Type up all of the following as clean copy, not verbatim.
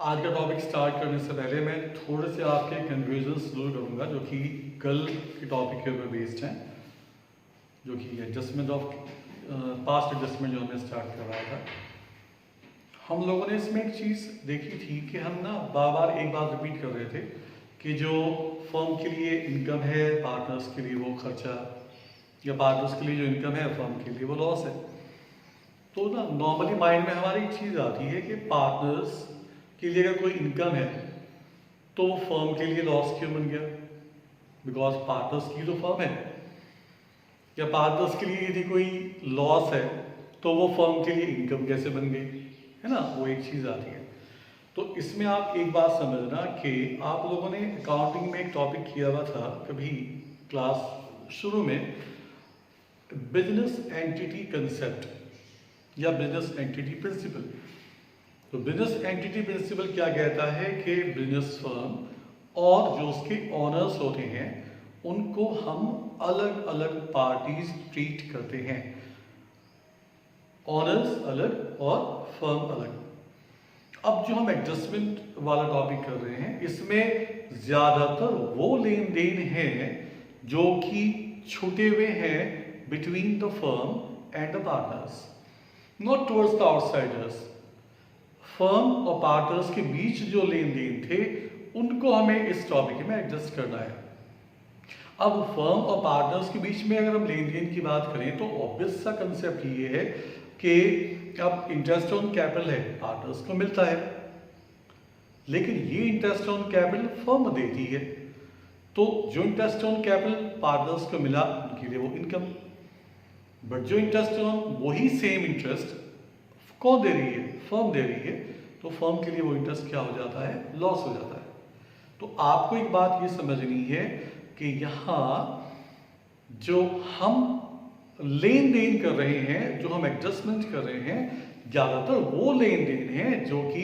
आज का topic start करने से पहले मैं थोड़े से आपके कन्फ्यूजन्स दूर करूंगा जो कि कल के टॉपिक के ऊपर बेस्ड हैं, जो कि एडजस्टमेंट ऑफ पास्ट एडजस्टमेंट जो हमने स्टार्ट कर रहा था। हम लोगों ने इसमें एक चीज़ देखी थी कि हम ना बार बार एक बात रिपीट कर रहे थे कि जो फर्म के लिए इनकम है, पार्टनर्स के लिए वो खर्चा, या पार्टनर्स के लिए जो इनकम है फर्म के लिए वो लॉस है। तो ना नॉर्मली माइंड में हमारी एक चीज़ आती है कि पार्टनर्स के लिए अगर कोई इनकम है तो वो फर्म के लिए लॉस क्यों बन गया, बिकॉज पार्टनर्स की तो फर्म है। या पार्टनर्स के लिए यदि कोई लॉस है तो वो फर्म के लिए इनकम कैसे बन गई, है ना, वो एक चीज़ आती है। तो इसमें आप एक बात समझना कि आप लोगों ने अकाउंटिंग में एक टॉपिक किया हुआ था कभी क्लास शुरू में, बिजनेस एंटिटी कंसेप्ट या बिजनेस एंटिटी प्रिंसिपल। तो बिजनेस एंटिटी प्रिंसिपल क्या कहता है कि बिजनेस फर्म और जो उसके ऑनर्स होते हैं उनको हम अलग अलग पार्टीज ट्रीट करते हैं, ऑनर्स अलग और फर्म अलग। अब जो हम एडजस्टमेंट वाला टॉपिक कर रहे हैं इसमें ज्यादातर वो लेन देन है जो कि छूटे हुए हैं between the firm and the partners, not towards the outsiders. Firm और पार्टनर्स के बीच जो लेन देन थे उनको हमें इस टॉपिक में एडजस्ट करना है। अब फर्म और पार्टनर्स के बीच में अगर हम लेन देन की बात करें तो ऑब्वियस सा कंसेप्ट ये है कि अब इंटरेस्ट ऑन कैपिटल है, पार्टनर्स को मिलता है, लेकिन ये इंटरेस्ट ऑन कैपिटल फर्म देती है। तो जो इंटरेस्ट ऑन कैपिटल पार्टनर्स को मिला उनके लिए वो इनकम, बट जो इंटरेस्ट ऑन वही सेम इंटरेस्ट कौन दे रही है, फर्म दे रही है, तो फर्म के लिए वो इंटरेस्ट क्या हो जाता है, लॉस हो जाता है। तो आपको एक बात ये समझनी है कि यहाँ जो हम लेन देन कर रहे हैं, जो हम एडजस्टमेंट कर रहे हैं, ज्यादातर वो लेन देन है जो कि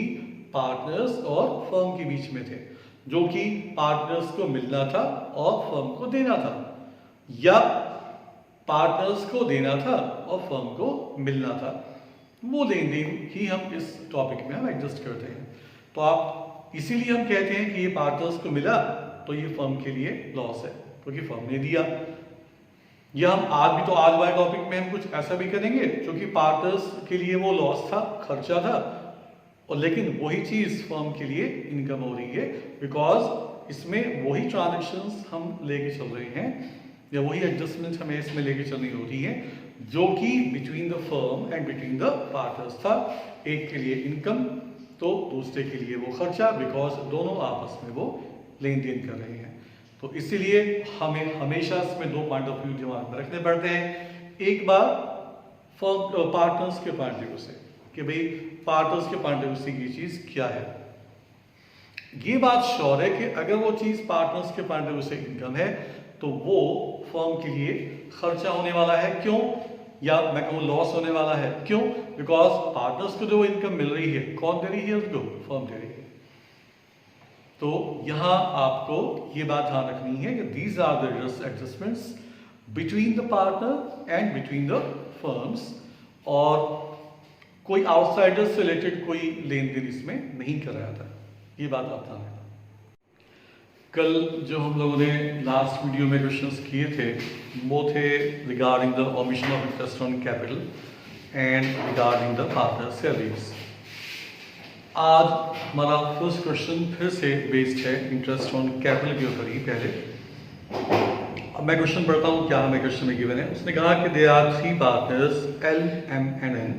पार्टनर्स और फर्म के बीच में थे, जो कि पार्टनर्स को मिलना था और फर्म को देना था, या पार्टनर्स को देना था और फर्म को मिलना था। वो लेन देन ही हम इस टॉपिक में हम एडजस्ट करते हैं। तो आप इसीलिए हम कहते हैं कि ये पार्टनर्स को मिला तो ये फर्म के लिए लॉस है क्योंकि फर्म ने दिया। या हम आज वाले टॉपिक में हम कुछ ऐसा भी करेंगे जो कि पार्टनर्स के लिए वो लॉस था, खर्चा था, और लेकिन वही चीज फर्म के लिए इनकम हो रही है, बिकॉज इसमें वही ट्रांजेक्शंस हम लेके चल रहे हैं या वही एडजस्टमेंट हमें इसमें लेके चलनी होती है जो कि between the firm and between the partners था। एक के लिए इनकम तो दूसरे के लिए वो खर्चा, बिकॉज दोनों आपस में वो लेन देन कर रहे हैं। तो इसीलिए हमें हमेशा इसमें दो पॉइंट ऑफ व्यू दिमाग में रखने पड़ते हैं। एक बार फर्म पार्टनर्स के पॉइंट ऑफ व्यू से कि भाई पार्टनर्स के पॉइंट ऑफ व्यू से ये चीज क्या है। ये बात श्योर है कि अगर वो चीज पार्टनर्स के पॉइंट ऑफ व्यू से इनकम है तो वो फर्म के लिए खर्चा होने वाला है। क्यों, या मैं कहूँ लॉस होने वाला है। क्यों, बिकॉज पार्टनर्स को जो इनकम मिल रही है कौन दे रही है, उसको फर्म दे रही है। तो यहां आपको ये बात ध्यान रखनी है कि these are the adjustments between the partner and between the firms, और कोई आउटसाइडर से रिलेटेड कोई लेन देन इसमें नहीं कर रहा था। ये बात आप ध्यान रखना। कल जो हम लोगों ने लास्ट वीडियो में क्वेश्चंस किए थे वो थे regarding the omission of interest on capital and regarding the partner salaries. आज हमारा फर्स्ट क्वेश्चन फिर से बेस्ड है इंटरेस्ट ऑन कैपिटल के ऊपर ही। पहले अब मैं क्वेश्चन पढ़ता हूँ क्या हमें क्वेश्चन में गिवन है। उसने कहा कि they are three partners L, M and N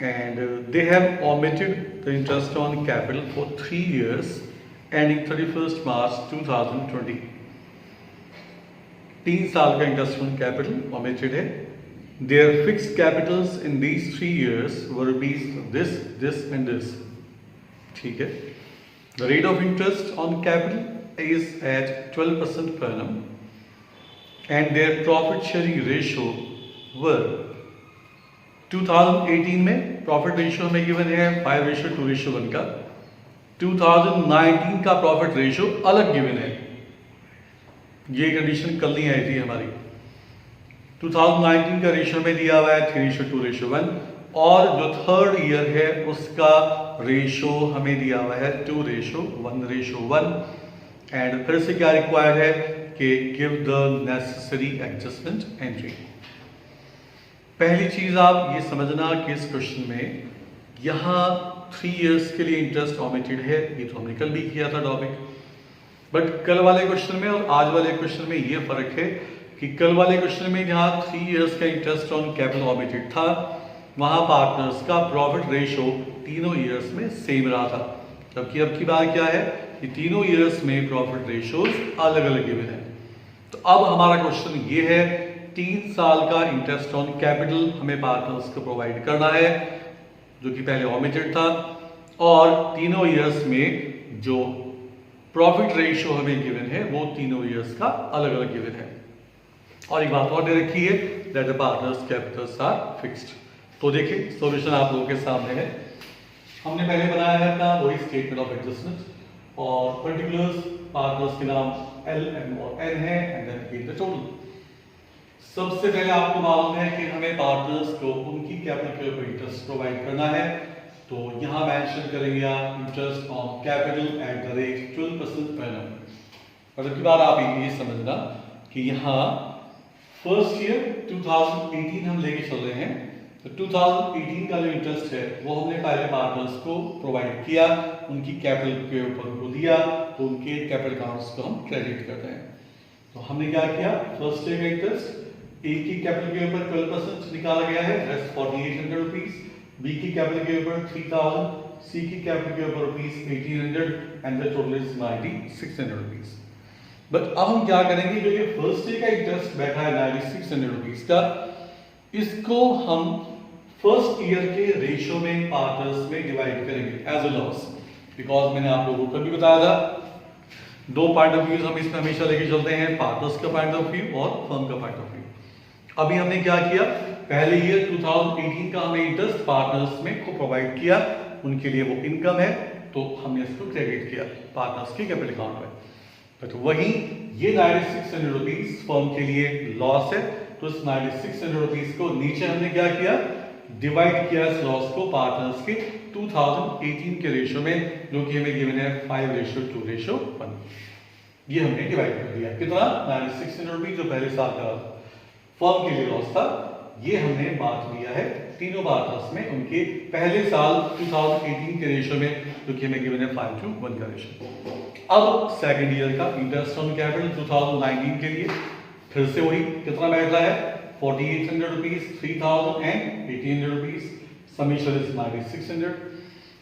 and they have omitted the interest on capital for 3 years ending 31st March 2020। 3 साल का इंटरेस्ट ऑन कैपिटल omitted है। Their fixed capitals in these 3 years were rupees this, this and this। ठीक है। The rate of interest on capital is at 12% per annum and their profit sharing ratio were 2018 में profit ratio हमें given है 5:2:1 का। 2019 का profit ratio अलग given है, ये कंडीशन कल नहीं आई थी हमारी। 2019 का रेशियो में दिया हुआ है 3:2:1 और जो थर्ड ईयर है उसका रेशो हमें दिया हुआ है 2:1:1 एंड फिर से क्या रिक्वायर्ड है कि give the necessary adjustment entry. पहली चीज आप ये समझना कि इस क्वेश्चन में यहाँ 3 इयर्स के लिए इंटरेस्ट ऑमिटेड है, ये तो हमने कल भी किया था टॉपिक। बट कल वाले क्वेश्चन में और आज वाले क्वेश्चन में ये फर्क है कि कल वाले क्वेश्चन में जहाँ 3 इयर्स का इंटरेस्ट ऑन कैपिटल ऑमिटेड था, वहां पार्टनर्स का प्रॉफिट रेशो तीनों इयर्स में सेम रहा था। जबकि अब की बात क्या है कि तीनों इयर्स में प्रॉफिट रेशोज अलग अलग गिवन है। तो अब हमारा क्वेश्चन ये है 3 साल का इंटरेस्ट ऑन कैपिटल हमें पार्टनर्स को प्रोवाइड करना है जो कि पहले ऑमिटेड था, और तीनों इयर्स में जो प्रॉफिट रेशो हमें गिवन है वो तीनों इयर्स का अलग अलग गिवन है। और एक बात और दे रखी है that the partners capitals are fixed. तो देखिए सॉल्यूशन आप लोगों के सामने है। हमने पहले बनाया है था वही स्टेटमेंट ऑफ एडजस्टमेंट और पर्टिकुलर्स पार्टनर्स के नाम L, M और N है and then give the total. सबसे पहले आपको मालूम है कि हमें पार्टनर्स को उनकी कैपिटल के ऊपर इंटरेस्ट प्रोवाइड करना है। तो यहाँ मेंशन करेंगे आप interest on capital at the rate 12% per annum. मतलब की बात आप ये समझना कि यहाँ फर्स्ट ईयर 2018 हम लेके चल रहे हैं, तो 2018 का जो इंटरेस्ट है वो हमने पहले पार्टनर्स को प्रोवाइड किया, उनकी कैपिटल के ऊपर उनको दिया, तो उनके कैपिटल अकाउंट्स को हम क्रेडिट करते हैं। तो हमने क्या किया, फर्स्ट ईयर का इंटरेस्ट ए की कैपिटल के ऊपर 12% निकाला गया है, दैट्स 4800 रुपीस, बी की कैपिटल के ऊपर 3000, सी की कैपिटल के ऊपर rupees 1800 and the total is 9600 rupees. But अब हम क्या करेंगे, जो ये फर्स्ट ईयर का इंटरेस्ट बैठा है 9600 रुपीस का, इसको हम फर्स्ट ईयर के रेशियो में पार्टनर्स में डिवाइड करेंगे एज अ लॉस। बिकॉज मैंने आप लोगों को भी बताया था दो पॉइंट ऑफ व्यूज हम इसमें हमेशा लेके चलते हैं, पार्टनर्स का पॉइंट ऑफ व्यू और फर्म का पॉइंट ऑफ व्यू। अभी हमने क्या किया, पहले ईयर 2018 का हमें इंटरेस्ट पार्टनर्स में को प्रोवाइड किया, उनके लिए वो इनकम है, तो हमने इसको क्रेडिट किया पार्टनर्स के कैपिटल अकाउंट में। तो वही ये 9600 रुपीस फर्म के लिए लॉस है, तो इस 9600 रुपीस को नीचे हमने क्या किया, डिवाइड किया इस लॉस को पार्टनर्स के 2018 के रेशियो में, जो कि हमें गिवन है 5:2:1। ये हमने डिवाइड कर दिया, कितना 9600 रुपीस जो पहले साल का फर्म के लिए लॉस था, ये हमने बांट दिया है तीनों पार्टनर्स में उनके पहले साल 2018 के रेशियो में, जो कि हमें गिवन है 5:1 का रेशियो। अब सेकंड ईयर का इंटरेस्ट ऑन कैपिटल 2019 के लिए फिर से वही कितना बैठ रहा है, 4800 rupees, 3000 and 1800 rupees, summation is 9600।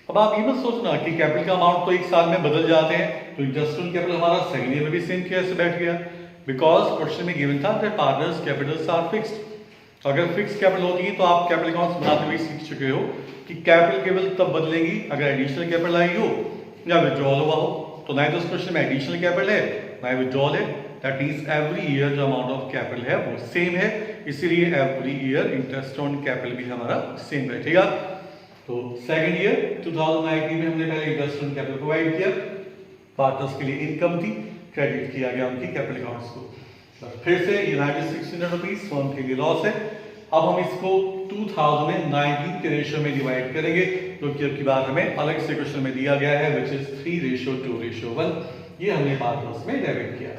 अब आप ये मत सोचना कि कैपिटल का अमाउंट तो एक साल में बदल जाते हैं, तो इंटरेस्ट ऑन कैपिटल हमारा सेकंड ईयर में भी सेम कैसे बैठ गया, बिकॉज क्वेश्चन में गिवन था that partners capitals are fixed. अगर फिक्स कैपिटल होगी तो आप कैपिटल अकाउंट्स बनाते हुए सीख चुके हो कि कैपिटल केवल तब बदलेंगी अगर एडिशनल कैपिटल आई हो या विड्रॉल हुआ हो। तो ना तो इस क्वेश्चन में एडिशनल कैपिटल है ना विड्रॉल है, दैट मींस एवरी ईयर जो अमाउंट ऑफ कैपिटल है वो सेम है, इसीलिए every year interest on capital भी हमारा सेम बैठेगा। तो सेकंड ईयर 2019 में हमने पहले इंटरेस्ट ऑन कैपिटल प्रोवाइड किया, पार्टनर्स के लिए इनकम थी, क्रेडिट किया गया उनकी कैपिटल अकाउंट्स को। फिर से 9600 रुपीस फर्म के लिए लॉस है। अब हम इसको 2019 के रेशियो में डिवाइड करेंगे, क्योंकि अब की बात हमें अलग से क्वेश्चन में दिया गया है विच इज 3:2:1। ये हमने पार्टनर्स में डेबिट किया।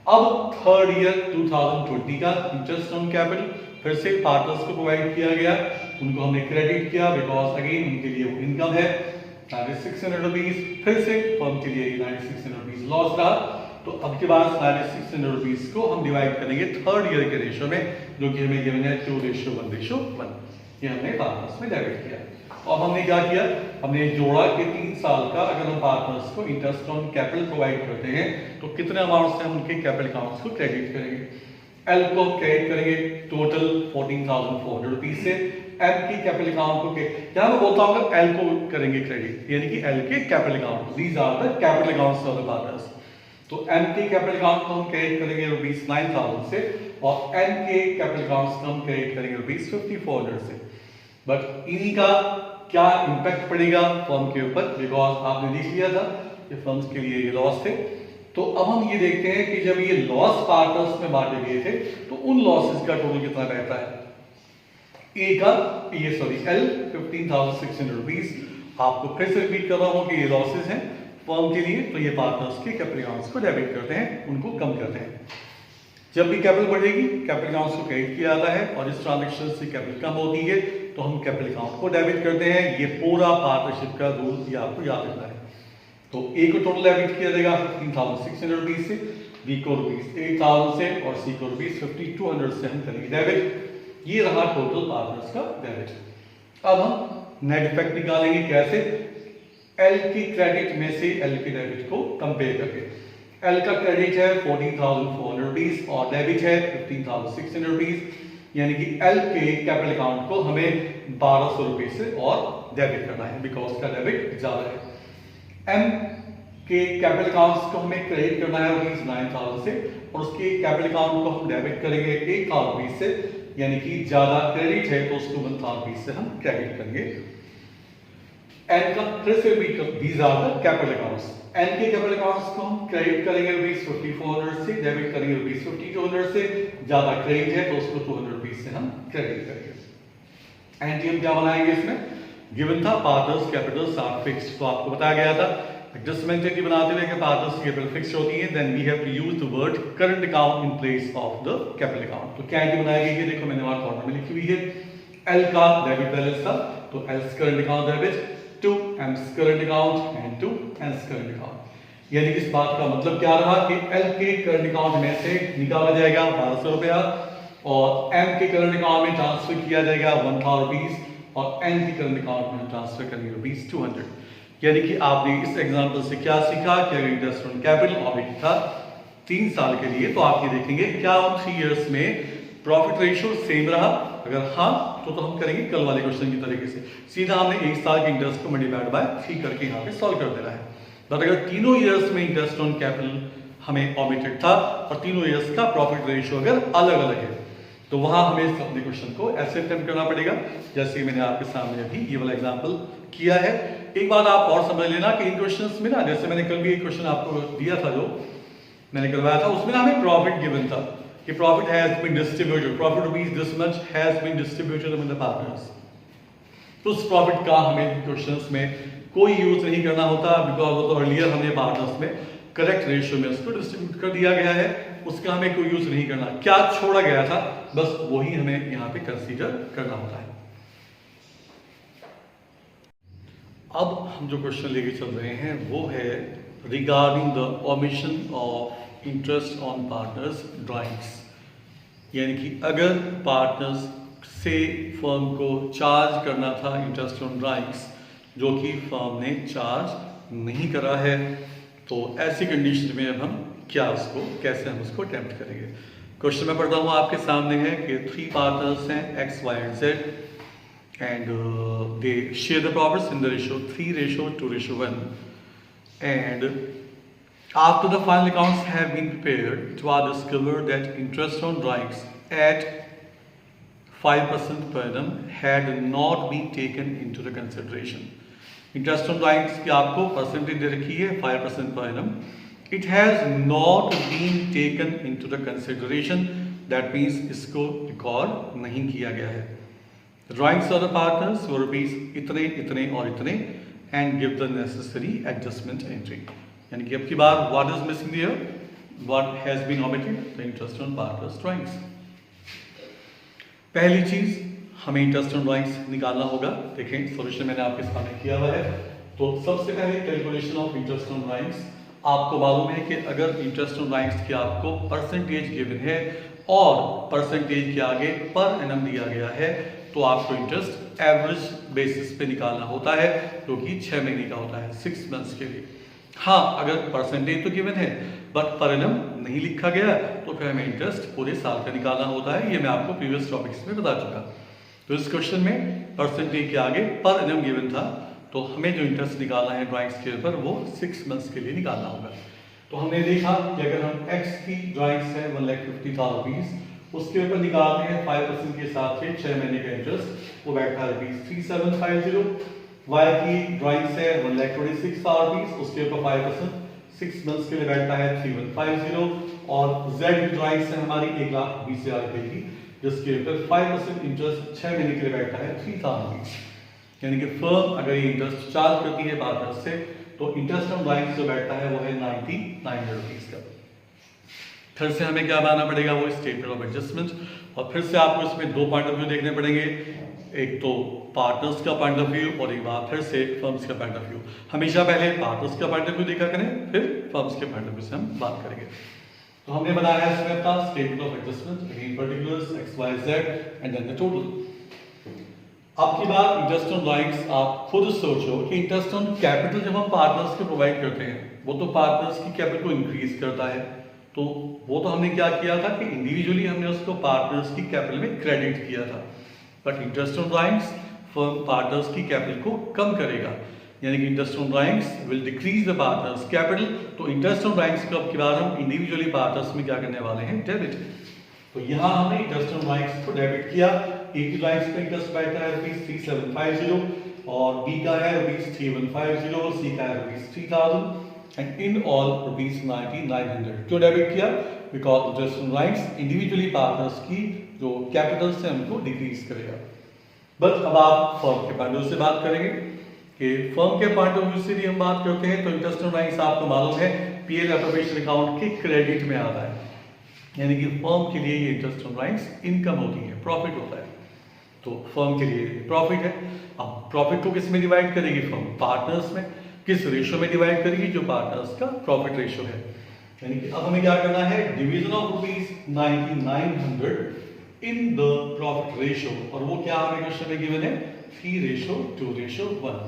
अब थर्ड ईयर 2020 का इंटरेस्ट ऑन कैपिटल फिर से पार्टनर्स को प्रोवाइड किया गया, उनको हमने क्रेडिट किया बिकॉज अगेन उनके लिए वो इनकम है 9600 रुपीस, फिर से फर्म के लिए 9600 रुपीस लॉस रहा। तो अब के बाद 9600 रुपीस को हम डिवाइड करेंगे थर्ड ईयर के रेशियो में, जो कि हमें गिवन है 2:1:1। ये हमने पार्टनर्स में डेबिट किया। और हमने क्या किया, हमने जोड़ा कि 3 साल का अगर हम पार्टनर्स को इंटरेस्ट ऑन कैपिटल प्रोवाइड करते हैं तो कितने अमाउंट से हम उनके कैपिटल अकाउंट्स को क्रेडिट करेंगे। एल को हम क्रेडिट करेंगे टोटल 14400 रुपीस से, एम की कैपिटल अकाउंट को क्या मैं बोलता हूँ एल को करेंगे क्रेडिट, यानी कि एल के capital account, these are the capital accounts of the partners. तो एम के कैपिटल अकाउंट को हम क्रेडिट करेंगे रुपीस 9000 से, और एन के कैपिटल अकाउंट्स को हम क्रेडिट करेंगे रुपीस 5400 से। बट इन्हीं का क्या इंपैक्ट पड़ेगा फर्म के ऊपर, बिकॉज आपने देख लिया था कि फर्म्स के लिए ये लॉस थे। तो अब हम ये देखते हैं कि जब ये लॉस पार्टनर्स में बांटे गए थे तो उन लॉसेस का टोटल कितना रहता है। ए का ये सॉरी एल 15,600 रुपीज। आपको फिर से रिपीट कर रहा हूं कि ये लॉसेस हैं फर्म के लिए, तो ये पार्टनर्स के कैपिटल अकाउंट्स को डेबिट करते हैं, उनको कम करते हैं। जब भी कैपिटल बढ़ेगी कैपिटल अकाउंट्स को क्रेडिट किया जाता है, और इस ट्रांजेक्शन से कैपिटल कम होती है तो हम कैपिटल अकाउंट को डेबिट करते हैं। ये पूरा पार्टनरशिप का रूल ये आपको याद रखना है। तो ए को टोटल डेबिट किया जाएगा 15,600 रुपीज से, बी को रुपीज 8,000 से, और सी को रुपीज 5,200 से हम करेंगे डेबिट। ये रहा टोटल पार्टनर्स का डेबिट। अब हम नेट इफेक्ट निकालेंगे कैसे, एल की क्रेडिट में से एल के डेबिट को कंपेयर करके। एल का क्रेडिट है 14,400 रुपीज और डेबिट है 15,600 रुपीज, यानी कि एल के कैपिटल अकाउंट को हमें 1,200 रुपए से और डेबिट करना है, बिकॉज का डेबिट ज्यादा है। एम के कैपिटल अकाउंट्स को हमें क्रेडिट करना है रुपीज 9,000 से, और उसके कैपिटल अकाउंट को हम डेबिट करेंगे 1,000 रुपीज से, यानी कि ज्यादा क्रेडिट है तो उसको 1,000 रुपीज से हम क्रेडिट करेंगे। एन का फिर से these are the capital accounts. N के कैपिटल अकाउंट्स को हम क्रेडिट करेंगे रुपीज 5,400 से, डेबिट करेंगे रुपीज 5,200 से, ज्यादा क्रेडिट है तो उसको 200 रुपीज से हम क्रेडिट करेंगे। एंड हम क्या बनाएंगे इसमें, गिवन था पार्टनर्स कैपिटल्स आर फिक्स्ड, तो आपको बताया गया था एडजस्टमेंट एंट्री बनाते हुए कि पार्टनर्स की कैपिटल फिक्स होती है, then we have to use the word current account in place of the capital account. तो क्या एंट्री बनाई गई है, देखो मैंने वहां कॉर्नर में लिखी हुई है। एल का डेबिट बैलेंस था तो L's current account debit to M's current account and to N's current account. यानी कि इस बात का मतलब क्या रहा कि एल के करंट अकाउंट में से निकाला जाएगा 1,200 रुपया, और एम के करंट अकाउंट में ट्रांसफर किया जाएगा 1,000 रुपीज, और एन के करंट अकाउंट में ट्रांसफर करेंगे रुपीज 200। यानी कि आपने इस एग्जांपल से क्या सीखा कि अगर इंटरेस्ट ऑन कैपिटल ऑब्लिक था 3 साल के लिए, तो आप ये देखेंगे क्या उन 3 इयर्स में प्रॉफिट रेशियो सेम रहा, अगर हाँ तो हम करेंगे कल वाले क्वेश्चन की तरीके से, सीधा हमने 1 साल के इंटरेस्ट को मल्टीप्लाइड बाय 3 करके यहाँ पे सॉल्व कर देना है। बट अगर तीनों इयर्स में इंटरेस्ट ऑन कैपिटल हमें ऑमिटेड था और तीनों इयर्स का प्रॉफिट रेशियो अगर अलग अलग है, तो वहां हमें इस अपने क्वेश्चन को ऐसे अटेम्प्ट करना पड़ेगा जैसे मैंने आपके सामने अभी ये वाला एग्जांपल किया है। एक बात आप और समझ लेना कि इन क्वेश्चंस में ना, जैसे मैंने कल भी एक क्वेश्चन आपको दिया था जो मैंने करवाया था, उसमें ना हमें प्रॉफिट गिवन था कि profit has been distributed, profit rupees this much has been distributed among the partners. तो उस प्रॉफिट का हमें क्वेश्चंस में कोई यूज नहीं करना होता, बिकॉज वो तो अर्लियर हमने पार्टनर्स में करेक्ट रेशियो में उसको डिस्ट्रीब्यूट कर दिया गया है, उसका हमें कोई यूज नहीं करना। क्या छोड़ा गया था बस वही हमें यहाँ पे कंसीडर करना होता है। अब हम जो क्वेश्चन लेके चल रहे हैं वो है regarding the omission of interest on partners drawings. यानी कि अगर पार्टनर्स से फर्म को चार्ज करना था इंटरेस्ट ऑन ड्राइंग्स जो कि फर्म ने चार्ज नहीं करा है, तो ऐसी कंडीशन में अब हम क्या उसको कैसे हम उसको अटेम्प्ट करेंगे। क्वेश्चन में पढ़ता हूँ आपके सामने है कि 3 पार्टनर्स हैं X Y and Z, and they share the profits in the ratio 3:2:1, and after the final accounts have been prepared, it was discovered that interest on drawings at 5% per annum had not been taken into the consideration. Interest on drawings की आपको percentage दे रखी है 5% per annum. It has not been taken into the consideration. That means इसको record नहीं किया गया है। Drawings of the partners were rupees इतने इतने और इतने and give the necessary adjustment entry. यानी कि अब की बार what is missing here? What has been omitted? The interest on partners drawings. पहली चीज हमें इंटरेस्ट ऑन ड्राइंग्स निकालना होगा। देखें सॉल्यूशन मैंने आपके सामने किया हुआ है। तो सबसे पहले calculation of interest on drawings. आपको मालूम है कि अगर इंटरेस्ट ऑन ड्राइंग्स की आपको परसेंटेज गिवन है और परसेंटेज के आगे पर एनम दिया गया है, तो आपको इंटरेस्ट एवरेज बेसिस पे निकालना होता है जो कि 6 महीने का होता है, 6 मंथ्स के लिए। हाँ, अगर परसेंटेज तो गिवन है बट पर एनम नहीं लिखा गया तो फिर हमें इंटरेस्ट पूरे साल का निकालना होता है। ये मैं आपको प्रीवियस टॉपिक्स में बता चुका। तो इस क्वेश्चन में परसेंटेज के आगे पर एनम गिवन था, तो हमें जो इंटरेस्ट निकालना है ड्राइंग स्केल पर वो 6 मंथ्स के लिए निकालना होगा। तो हमने देखा कि अगर हम एक्स की ड्राइंग्स है 1,50,000 रुपीज, उसके ऊपर निकालते हैं 5% के हिसाब से 6 महीने का इंटरेस्ट, वो बैठा है ₹3750। वाई की ड्राइंग्स है 1,26,000 रुपीज, उसके ऊपर 5% 6 मंथ्स के लिए बैठता है 3150। और जेड की ड्राइंग्स है हमारी 1,20,000 रुपए की, जिसके ऊपर 5% इंटरेस्ट 6 महीने के लिए बैठता है 3000 रुपीज। यानी कि फर्म अगर ये इंटरेस्ट चार्ज करती है पार्टनर से तो इंटरेस्ट ऑन ड्राइंग्स जो बैठता है वो है 99 रुपीज का। फिर से हमें क्या बनाना पड़ेगा, वो स्टेटमेंट ऑफ एडजस्टमेंट, और फिर से आपको इसमें दो पॉइंट ऑफ व्यू देखने पड़ेंगे, एक तो पार्टनर्स का पॉइंट ऑफ व्यू और एक बार फिर से फर्म्स का पॉइंट ऑफ व्यू। हमेशा पहले पार्टनर्स का पॉइंट ऑफ व्यू देखा करें, फिर फर्म्स के पॉइंट ऑफ व्यू से हम बात करेंगे। तो हमने बनाया है इसमें अपना statement of adjustment, again particulars X Y Z and then the total. अब की बात इंटरेस्ट ऑन ड्राइंग्स, आप खुद सोचो कि इंटरेस्ट ऑन कैपिटल जब हम पार्टनर्स को प्रोवाइड करते हैं वो तो पार्टनर्स की कैपिटल को इंक्रीज करता है, तो वो तो हमने क्या किया था कि इंडिविजुअली हमने उसको पार्टनर्स की कैपिटल में क्रेडिट किया था। But interest on drawings firm partners की कैपिटल को कम करेगा, यानी कि interest on drawings will decrease the partners capital. तो इंटरेस्ट ऑन ड्राइंग्स को अब की बार हम इंडिविजुअली पार्टनर्स में क्या करने वाले हैं, डेबिट। तो यहाँ हमने इंटरेस्ट ऑन ड्राइंग्स को डेबिट किया। ए की ड्राइंग्स पे इंटरेस्ट बैठता है ₹3750 और बी का है ₹3150, सी का है ₹3000 एंड इन ऑल ₹9900। क्यों डेबिट किया? Because interest on drawings individually partners की जो कैपिटल से हमको डिक्रीज करेगा। बस अब आप फर्म के पॉइंट ऑफ व्यू से बात करेंगे कि फर्म के पॉइंट ऑफ व्यू से भी हम बात करते हैं तो इंटरेस्ट ऑन ड्राइंग्स आपको मालूम है पीएल एप्रोप्रिएशन अकाउंट के क्रेडिट में आता है, यानी कि फर्म के लिए ये इंटरेस्ट ऑन ड्राइंग्स इनकम होती है, प्रॉफिट होता है, तो फर्म के लिए प्रॉफिट है। अब प्रॉफिट को किस में डिवाइड करेगी फर्म? पार्टनर्स में। किस रेशो में डिवाइड करेगी? जो पार्टनर्स का प्रॉफिट रेशो है। यानी कि अब हमें क्या करना है, division of ₹9900 in the profit ratio, और वो क्या हमें क्वेश्चन में गिवन है 3:2:1।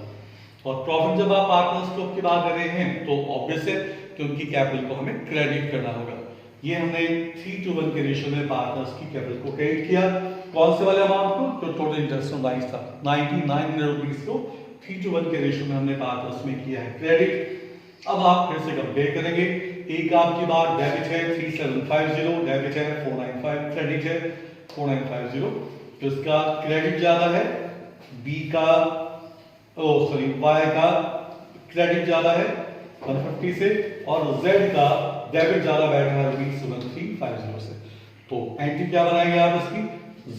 और प्रॉफिट जब आप पार्टनर्स को की बात कर रहे हैं तो ऑब्वियस है कि उनकी कैपिटल को हमें क्रेडिट करना होगा। ये हमने 3:1 के रेशियो में पार्टनर्स की कैपिटल को क्रेडिट किया। कौन से वाले अमाउंट को? जो टोटल इंटरेस्ट ऑन ड्राइंग्स था 9900 रुपीज को 3:1 के रेशियो में हमने पार्टनर्स में किया है क्रेडिट। अब आप फिर से कंपेयर करेंगे, एक आपकी बात डेबिट है 3750, डेबिट है 495, क्रेडिट है 4950, तो इसका क्रेडिट ज्यादा है, बी का वाई का क्रेडिट ज्यादा है 150 से, और जेड का डेबिट ज्यादा बैठा है ₹1350 से। तो एंट्री क्या बनाएंगे आप इसकी?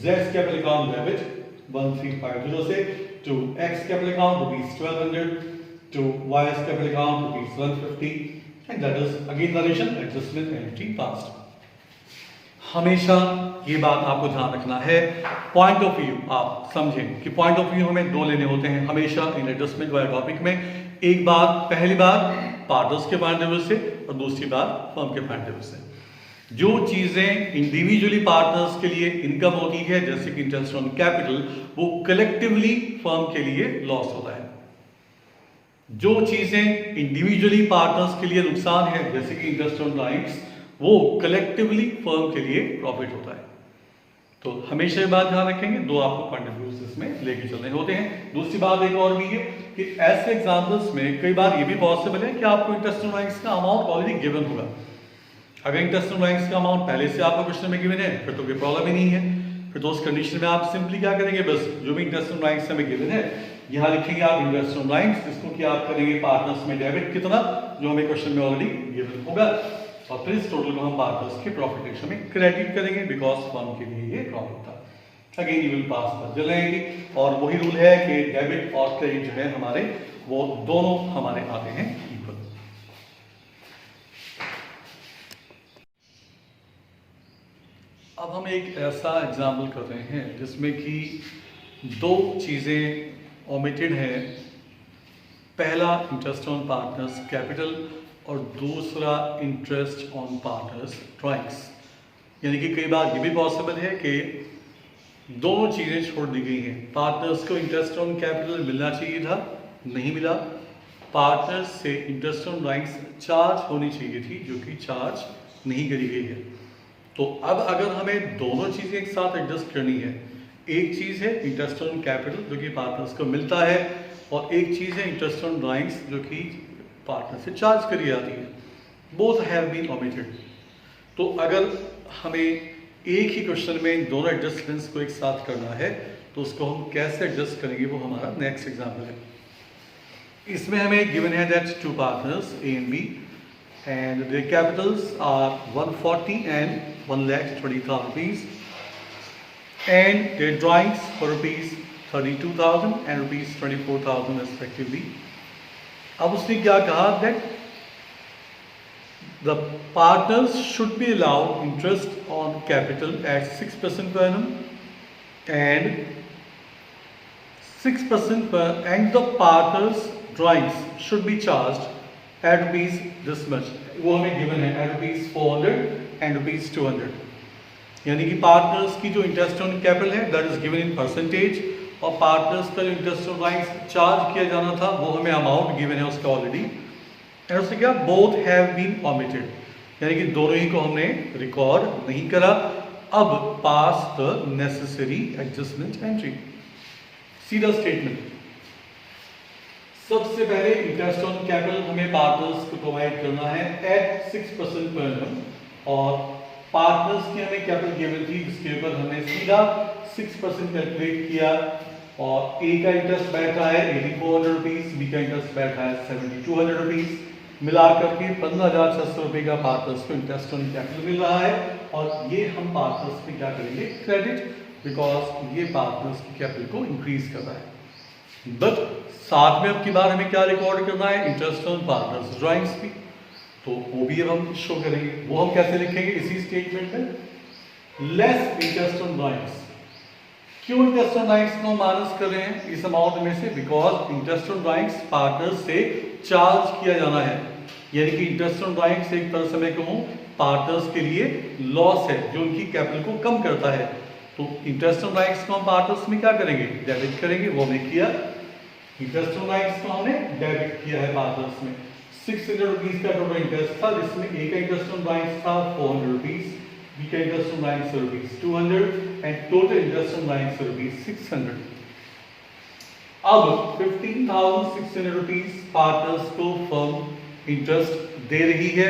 जेड कैपिटल अकाउंट डेबिट 1350 से to X capital account ₹1200 to Y capital account ₹150 and that is again narration adjustment entry passed. हमेशा ये बात आपको ध्यान रखना है, पॉइंट ऑफ व्यू आप समझें कि पॉइंट ऑफ व्यू हमें दो लेने होते हैं हमेशा इन एडजस्टमेंट वाले टॉपिक में। एक बात, पहली बात पार्टनर्स के पॉइंट ऑफ व्यू से और दूसरी बात फर्म के पॉइंट ऑफ व्यू से। जो चीजें इंडिविजुअली पार्टनर्स के लिए इनकम होती है जैसे कि इंटरेस्ट ऑन कैपिटल, वो कलेक्टिवली फर्म के लिए लॉस होता है। जो चीजें इंडिविजुअली पार्टनर्स के लिए नुकसान है जैसे कि इंटरेस्ट ऑन ड्राइंग्स, वो कलेक्टिवली फर्म के लिए प्रॉफिट होता है। तो हमेशा ये बात ध्यान रखेंगे, दो आपको पॉइंट ऑफ व्यूज इसमें लेके चलने होते हैं। दूसरी बात एक और भी है कि ऐसे एग्जांपल्स में कई बार ये भी पॉसिबल है कि आपको इंटरेस्ट ऑन ड्राइंग्स का अमाउंट ऑलरेडी गिवन होगा। अगर इंटरेस्ट ऑन ड्राइंग्स का अमाउंट पहले से आपको क्वेश्चन में गिवन है फिर तो कोई प्रॉब्लम ही नहीं है। फिर तो उस कंडीशन में आप सिंपली क्या करेंगे, बस जो भी इंटरेस्ट ऑन ड्राइंग्स हमें गिवन है यहाँ लिखेंगे आप इंटरेस्ट ऑन ड्राइंग्स, इसको क्या आप करेंगे पार्टनर्स में डेबिट कितना जो हमें क्वेश्चन में ऑलरेडी गिवन होगा, और फिर इस टोटल को हम पार्टनर्स के प्रॉफिट रेशियो में क्रेडिट करेंगे बिकॉज फर्म के लिए ये प्रॉफिट था। अगेन यू विल पास पर चल जाएंगे, और वही रूल है कि डेबिट और क्रेडिट जो है हमारे वो दोनों हमारे आते हैं इक्वल। अब हम एक ऐसा एग्जाम्पल कर रहे हैं जिसमें कि दो चीजें ओमिटेड हैं, पहला इंटरेस्ट ऑन पार्टनर्स कैपिटल और दूसरा इंटरेस्ट ऑन पार्टनर्स ड्राइंग्स। यानी कि कई बार ये भी पॉसिबल है कि दोनों चीजें छोड़ दी गई हैं। पार्टनर्स को इंटरेस्ट ऑन कैपिटल मिलना चाहिए था, नहीं मिला। पार्टनर्स से इंटरेस्ट ऑन ड्राइंग्स चार्ज होनी चाहिए थी जो कि चार्ज नहीं करी गई है। तो अब अगर हमें दोनों चीजें एक साथ एडजस्ट करनी है, एक चीज है इंटरेस्ट ऑन कैपिटल जो कि पार्टनर्स को मिलता है, और एक चीज है इंटरेस्ट ऑन ड्राइंग्स जो कि पार्टनर से चार्ज करी जाती है। Both have been omitted. तो अगर हमें एक ही क्वेश्चन में इन दोनों एडजस्टमेंट्स को एक साथ करना है तो उसको हम कैसे एडजस्ट करेंगे वो हमारा नेक्स्ट एग्जाम्पल है। इसमें हमें गिवन है that two partners A and B and their capitals are 140 and 1,20,000 rupees and their drawings for rupees 32,000 and rupees 24,000 respectively. अब उसने क्या कहा that the partners should be allowed interest on capital at 6% per annum and 6% per and the partners drawings should be charged at rupees this much. वो हमें given है at rupees 400 and rupees 200. यानी कि partners की जो interest on capital है that is given in percentage और partners का जो इंटरेस्ट ऑन ड्राइंग्स चार्ज किया जाना था वो हमें अमाउंट गिवन है उसका ऑलरेडी। एंड उससे क्या बोथ हैव बीन ओमिटेड, यानी कि दोनों ही को हमने रिकॉर्ड नहीं करा। अब पास द नेसेसरी एडजस्टमेंट एंट्री। सीधा स्टेटमेंट, सबसे पहले इंटरेस्ट ऑन कैपिटल हमें पार्टनर्स को प्रोवाइड करना है एट 6% पर एनम और पार्टनर्स की हमें कैपिटल गिवन थी जिसके ऊपर हमने सीधा 6% कैलकुलेट किया और ए का इंटरेस्ट बैठा है 8400 रुपीज, बी का इंटरेस्ट बैठा है 7200 रुपीज, मिलाकर के 15,600 रुपए का पार्टनर्स को इंटरेस्ट ऑन कैपिटल मिल रहा है और ये हम पार्टनर्स में क्या करेंगे क्रेडिट, बिकॉज ये पार्टनर्स की कैपिटल को इंक्रीज कर रहा है। बट साथ में अब की बार हमें क्या रिकॉर्ड करना है, इंटरेस्ट ऑन पार्टनर्स ड्राइंग्स भी, तो वो भी अब हम शो करेंगे। वो हम कैसे लिखेंगे इसी स्टेटमेंट में, लेस इंटरेस्ट ऑन ड्राइंग्स। क्यों इंटरेस्ट ऑन ड्राइंग्स को माइनस कर रहे हैं इस अमाउंट में से, because interest on drawings partners से चार्ज किया जाना है, यानी कि इंटरेस्ट ऑन ड्राइंग्स एक तरह से मैं कहूँ पार्टनर्स के लिए लॉस है जो उनकी कैपिटल को कम करता है। तो इंटरेस्ट ऑन ड्राइंग्स को हम पार्टनर्स में क्या करेंगे, डेबिट करेंगे। वो हमने किया, इंटरेस्ट ऑन ड्राइंग्स को हमने डेबिट किया है पार्टनर्स में। 600 रुपीज का टोटल इंटरेस्ट था जिसमें ए का इंटरेस्ट ऑन ड्राइंग्स था 400 रुपीज, बी का interest on drawings rupees 200 and total interest on drawings rupees 600। अब 15,600 रुपीज पार्टनर्स को फर्म इंटरेस्ट दे रही है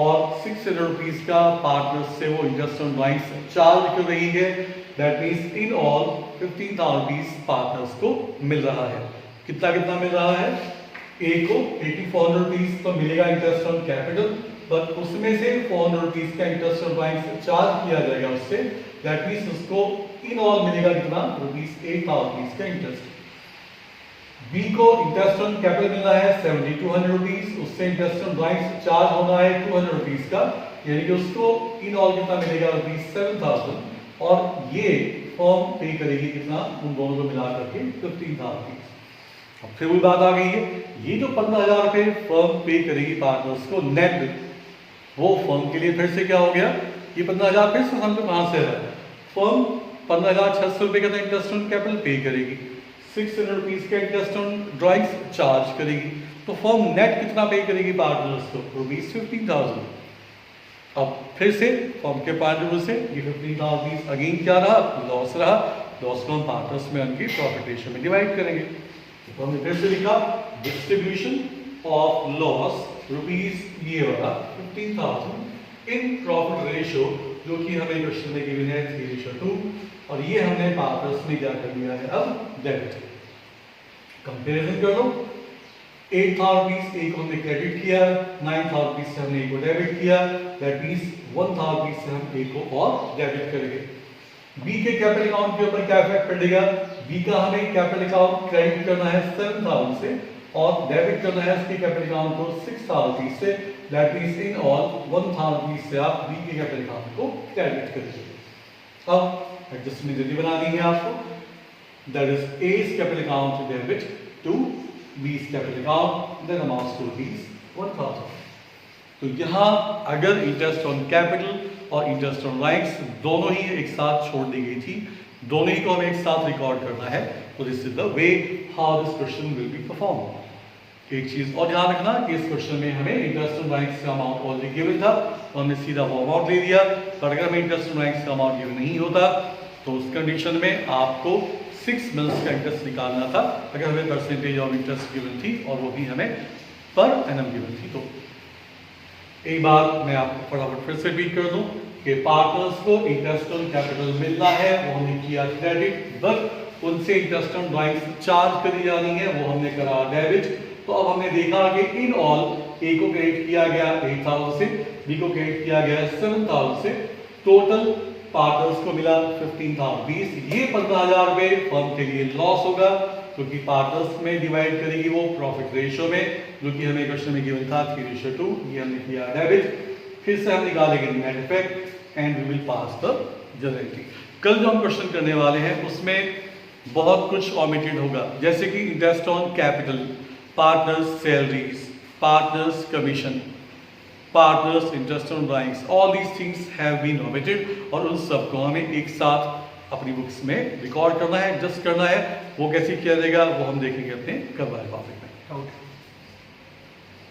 और 600 रुपीज का पार्टनर्स से वो इंटरेस्ट ऑन ड्राइंग्स चार्ज कर रही है। That means in all 15,000 rupees partners को मिल रहा है। कितना कितना मिल रहा है, ए को 8400 रुपीज तो मिलेगा इंटरेस्ट ऑन कैपिटल, बट उसमें से 400 रुपीज का इंटरेस्ट ऑन ड्राइंग्स चार्ज किया जाएगा उससे। दैट मीन्स उसको इन ऑल मिलेगा कितना, रुपीज 8,000 रुपीज का इंटरेस्ट। बी को इंटरेस्ट ऑन कैपिटल मिलना है 7200 रुपीज, उससे इंटरेस्ट ऑन ड्राइंग्स चार्ज होना है 200 रुपीज का, यानी कि उसको इन ऑल कितना मिलेगा, रुपीज 7,000 और ये फर्म पे करेगी कितना, उन दोनों को मिला करके 15,000 रुपीज। अब फिर वही बात आ गई है, ये जो 15,000 रुपए फर्म पे करेगी पार्टनर्स को नेट, वो फर्म के लिए फिर से क्या हो गया, ये 15,000 फिर से हमको कहां से है, फर्म 15,600 रुपए का इंटरेस्ट ऑन कैपिटल पे करेगी, 600 रुपीज का इंटरेस्ट ऑन ड्राइंग्स चार्ज करेगी, तो फर्म नेट कितना पे करेगी पार्टनर्स को, रुपीज 15,000। अब फिर से फर्म के पॉइंट ऑफ व्यू से ये 15,000 रुपीज अगेन क्या रहा, लॉस रहा। लॉस को हम पार्टनर्स में उनकी प्रॉफिट रेशियो में डिवाइड करेंगे। तो हमने फिर से लिखा डिस्ट्रीब्यूशन ऑफ लॉस रुपीज ये वाला 15,000 इन प्रॉफिट रेशियो, जो कि हमें क्वेश्चन में गिवन है 3:2 और ये हमने पार्टनर्स में क्या कर लिया है अब डेबिट। कंपैरिजन कर लो, 8,000 रुपीज ए को हमने क्रेडिट किया, 9,000 रुपीज से हमने ए को डेबिट किया, दैट मींस 1,000 रुपीज से हम ए को और डेबिट करेंगे। बी के कैपिटल अकाउंट के ऊपर क्या इफेक्ट पड़ेगा, बी का हमें कैपिटल अकाउंट क्रेडिट करना है 7,000 से और डेबिट करना है उसके कैपिटल अकाउंट को 6,000 रुपीज से। That means in all 1,000 rupees से आप बी के कैपिटल अकाउंट को क्रेडिट करेंगे। अब एडजस्टमेंट जल्दी बना दी है आपको, that is A's capital account debit to B's capital account, that amounts to rupees 1,000। तो यहाँ अगर इंटरेस्ट ऑन कैपिटल और इंटरेस्ट ऑन राइट्स दोनों ही एक साथ छोड़ दी गई थी, दोनों ही को हमें एक साथ रिकॉर्ड करना है, तो this is the way how this question will be perform. एक चीज और ध्यान रखना कि इस क्वेश्चन में हमें इंटरेस्ट ऑन राइट्स का अमाउंट ऑलरेडी गिवन था तो हमने सीधा वो अमाउंट ले दिया, पर अगर हमें इंटरेस्ट ऑन राइट्स का अमाउंट गिवन नहीं होता तो उस कंडीशन में आपको 6 मंथ्स का इंटरेस्ट निकालना था, अगर हमें परसेंटेज ऑफ इंटरेस्ट गिवन थी और वो भी हमें पर एनम गिवन थी। तो एक बार मैं आपको फटाफट फिर से रिपीट कर दूं कि पार्टनर्स को इंटरेस्ट ऑन कैपिटल मिलना है, वो हमने किया क्रेडिट, बट उनसे इंटरेस्ट ऑन ड्राइंग्स चार्ज करी जानी है, वो हमने करा डेबिट। तो अब हमने देखा कि इन ऑल ए को क्रेडिट किया गया 8,000 से, बी को क्रेडिट किया गया 7,000 से, टोटल पार्टनर्स को मिला 15 था 20, ये 15,000 रुपए फर्म के लिए लॉस होगा क्योंकि पार्टनर्स में डिवाइड करेगी वो प्रॉफिट रेशियो में, जो कि हमें क्वेश्चन में गिवन था 3:2, ये हमने किया डेबिट। फिर से हम निकालेंगे net effect and we will pass the journal entry. कल जो हम क्वेश्चन करने वाले हैं उसमें बहुत कुछ ऑमिटेड होगा, जैसे कि interest on capital, partners salaries, partners commission, partners interest on drawings, all these things have been omitted और उन सबको हमें एक साथ अपनी बुक्स में रिकॉर्ड करना है, एडजस्ट करना है। वो कैसे किया जाएगा वो हम देखेंगे अपने कल वाले टॉपिक में।